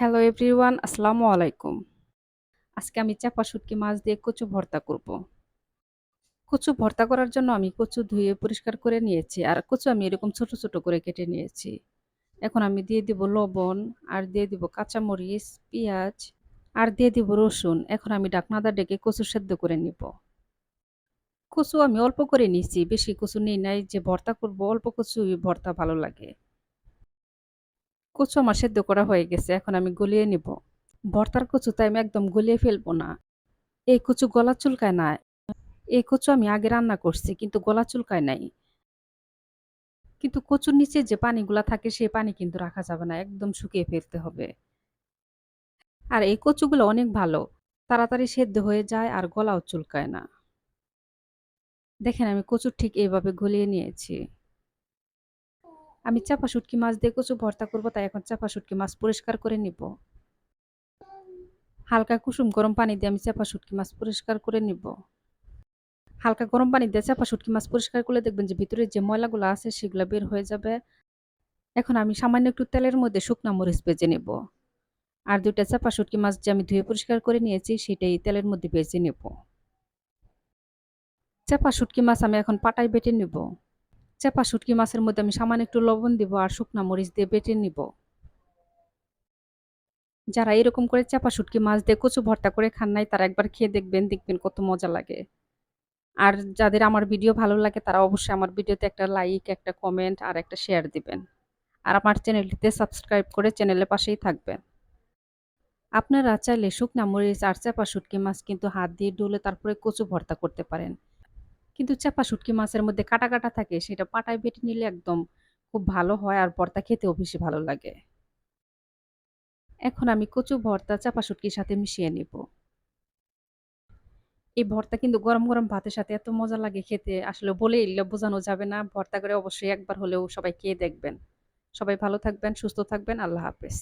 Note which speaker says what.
Speaker 1: Hello everyone, আসসালামু আলাইকুম। আজকে আমি চাপা শুটকি মাছ দিয়ে কচু ভর্তা করব। কচু ভর্তা করার জন্য আমি কচু ধুয়ে পরিষ্কার করে নিয়েছি। আর কচু আমি এরকম ছোট, ছোট করে কেটে নিয়েছি। এখন আমি দিয়ে দিব লবণ, আর দিয়ে দিব কাঁচামরিচ, পেঁয়াজ, আর দিয়ে দিব রসুন। এখন আমি ঢাকনাটা ডেকে কচু সেদ্ধ করে নিব। কচু আমি অল্প করে নিয়েছি, বেশি কচু নেই নাই, যে ভর্তা করব অল্প কচুই ভর্তা ভালো লাগে। কচু আমার সেদ্ধ করা হয়ে গেছে, এখন আমি গলিয়ে নিব। ভর্তার কচু তাই আমি একদম গলিয়ে ফেলবো না। এই কচু গলা চুলকায় না। এই কচু আমি আগে রান্না করছি কিন্তু গলা চুলকায় নাই। কিন্তু কচুর নিচে যে পানিগুলা থাকে সেই পানি কিন্তু রাখা যাবে না। একদম শুকিয়ে ফেলতে হবে। আর এই কচুগুলো অনেক ভালো। তাড়াতাড়ি সেদ্ধ হয়ে যায় আর গলাও চুলকায় না। দেখেন আমি কচু ঠিক এভাবে গলিয়ে নিয়েছি। আমি চাপা শুটকি মাছ দিয়ে কচু ভর্তা করব, তাই এখন চাপা শুটকি মাছ পরিষ্কার করে নিব। হালকা কুসুম গরম পানি দিয়ে আমি চাপা শুটকি মাছ পরিষ্কার করে নিব। হালকা গরম পানি দিয়ে চাপা শুটকি মাছ পরিষ্কার করলে দেখবেন যে ভিতরে যে ময়লাগুলো আছে সেগুলা বের হয়ে যাবে। এখন আমি সামান্য একটু তেলের মধ্যে শুকনা মরিচ ভেজে নেব। আর ২ টা চাপা শুটকি মাছ যে আমি ধুয়ে পরিষ্কার করে নিয়েছি সেটাই তেলের মধ্যে ভেজে নেব। চাপা শুটকি মাছ আমি এখন পাটায় বেটে নেব। চাপা শুটকি মাছের মধ্যে আমি সামান্য একটু লবণ দিব আর শুকনা মরিচ দিয়ে বেটে নিব। যারা এরকম করে চাপা শুটকি মাছ দিয়ে কচু ভর্তা করে খান নাই তারা একবার খেয়ে দেখবেন, দেখবেন কত মজা লাগে। আর যাদের আমার ভিডিও ভালো লাগে তারা অবশ্যই আমার ভিডিওতে একটা লাইক, একটা কমেন্ট আর একটা শেয়ার দিবেন। আর আমার চ্যানেলটিতে সাবস্ক্রাইব করে চ্যানেলের পাশেই থাকবেন। আপনারা চাইলে শুকনা মরিচ আর চাপা শুটকি মাছ কিন্তু হাত দিয়ে ডলে তারপরে কচু ভর্তা করতে পারেন। কিন্তু চাপা শুটকি মাছের মধ্যে কাটা, কাটা থাকে সেটা পাটায় বেটে নিলে একদম খুব ভালো হয় আর ভর্তা খেতেও বেশি ভালো লাগে। এখন আমি কচু ভর্তা চাপা শুটকির সাথে মিশিয়ে নিব। এই ভর্তা কিন্তু গরম, গরম ভাতের সাথে এত মজা লাগে খেতে, আসলে বলেই বোঝানো যাবে না। ভর্তা করে অবশ্যই একবার হলেও সবাই খেয়ে দেখবেন। সবাই ভালো থাকবেন, সুস্থ থাকবেন। আল্লাহ হাফেজ।